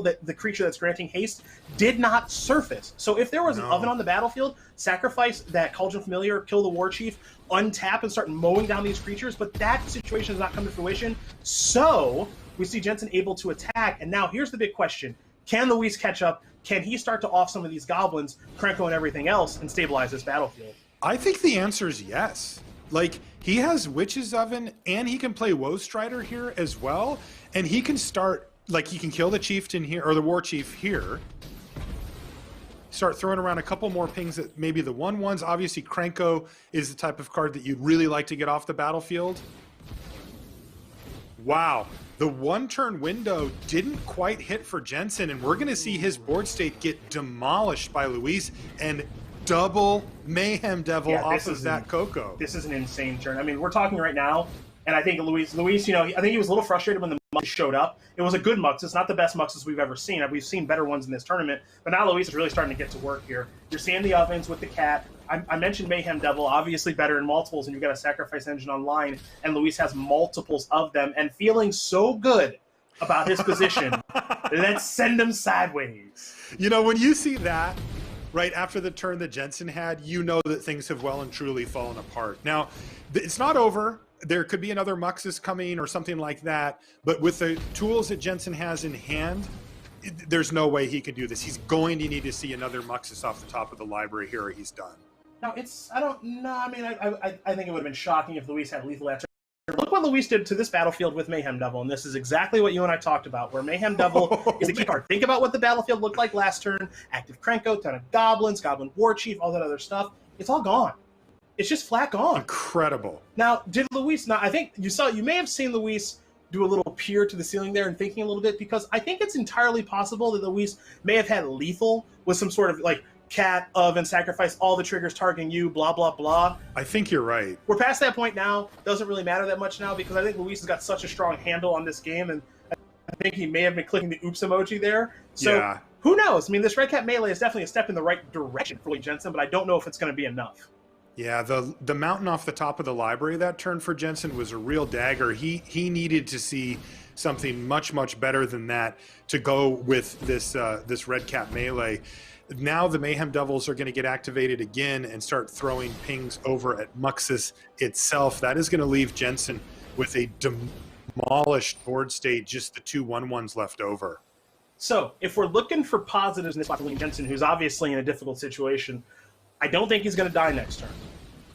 that the creature that's granting haste did not surface. So if there was an oven on the battlefield, sacrifice that Cauldron Familiar, kill the War Chief, untap and start mowing down these creatures, but that situation has not come to fruition. So we see Jensen able to attack, and now here's the big question. Can Luis catch up? Can he start to off some of these goblins, Krenko and everything else, and stabilize this battlefield? I think the answer is yes. Like, he has Witch's Oven, and he can play Woe Strider here as well, and he can start, like, he can kill the Chieftain here, or the War Chief here, start throwing around a couple more pings at maybe the 1/1s. Obviously, Krenko is the type of card that you'd really like to get off the battlefield. Wow. The one-turn window didn't quite hit for Jensen, and we're going to see his board state get demolished by Luis, and double Mayhem Devil off of that Coco. This is an insane turn. I mean, we're talking right now, and I think Luis, you know, I think he was a little frustrated when the Muxus showed up. It was a good Muxus, not the best Muxus we've ever seen. We've seen better ones in this tournament, but now Luis is really starting to get to work here. You're seeing the ovens with the cat. I mentioned Mayhem Devil, obviously better in multiples, and you've got a Sacrifice Engine online, and Luis has multiples of them, and feeling so good about his position, let's send him sideways. You know, when you see that, right after the turn that Jensen had, you know that things have well and truly fallen apart. Now, it's not over. There could be another Muxus coming or something like that, but with the tools that Jensen has in hand, there's no way he could do this. He's going to need to see another Muxus off the top of the library here, or he's done. Now, I don't know. I mean, I think it would have been shocking if Luis had lethal answer. Look what Luis did to this battlefield with Mayhem Devil, and this is exactly what you and I talked about, where Mayhem Devil is a key card. Think about what the battlefield looked like last turn. Active Krenko, ton of Goblins, Goblin War Chief, all that other stuff. It's all gone. It's just flat gone. Incredible. Now, did Luis not? I think you may have seen Luis do a little peer to the ceiling there and thinking a little bit, because I think it's entirely possible that Luis may have had lethal with some sort of like cat, oven, sacrifice, all the triggers targeting you, blah, blah, blah. I think you're right. We're past that point now. Doesn't really matter that much now, because I think Luis has got such a strong handle on this game, and I think he may have been clicking the oops emoji there. So yeah. Who knows? I mean, this Red Cat Melee is definitely a step in the right direction for Lee Jensen, but I don't know if it's going to be enough. Yeah, the mountain off the top of the library that turn for Jensen was a real dagger. He needed to see something much, much better than that to go with this this Red Cat Melee. Now the Mayhem Devils are going to get activated again and start throwing pings over at Muxus itself. That is going to leave Jensen with a demolished board state, just the 2 1/1s left over. So if we're looking for positives in this spot for Lee Jensen, who's obviously in a difficult situation, I don't think he's going to die next turn.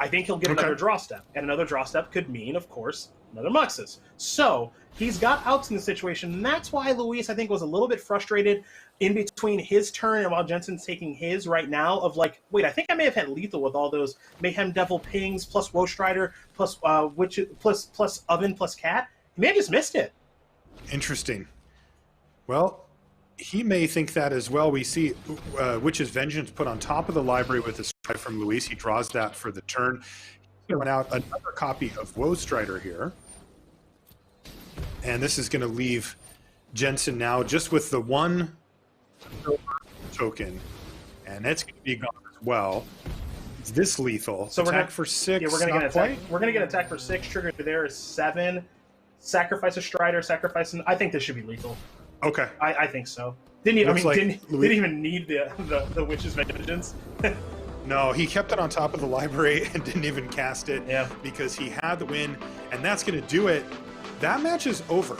I think he'll get another draw step, and another draw step could mean, of course, another Muxus. So he's got outs in the situation, and that's why Luis, I think, was a little bit frustrated in between his turn and while Jensen's taking his right now of like, wait, I think I may have had lethal with all those Mayhem Devil pings plus Woe Strider plus Witch plus Oven plus Cat. He may have just missed it. Interesting. Well, he may think that as well. We see Witch's Vengeance put on top of the library with a strike from Luis. He draws that for the turn. He's going to run out another copy of Woe Strider here. And this is going to leave Jensen now just with the 1 token. And that's going to be gone as well. It's this lethal. So attack for 6. Yeah, we're going to get attack. We're going to get attack for 6. Trigger there is 7. Sacrifice a Strider. Sacrifice. I think this should be lethal. Okay. I think so. Didn't even need the Witch's Vengeance. No, he kept it on top of the library and didn't even cast it, yeah, because he had the win, and that's going to do it. That match is over.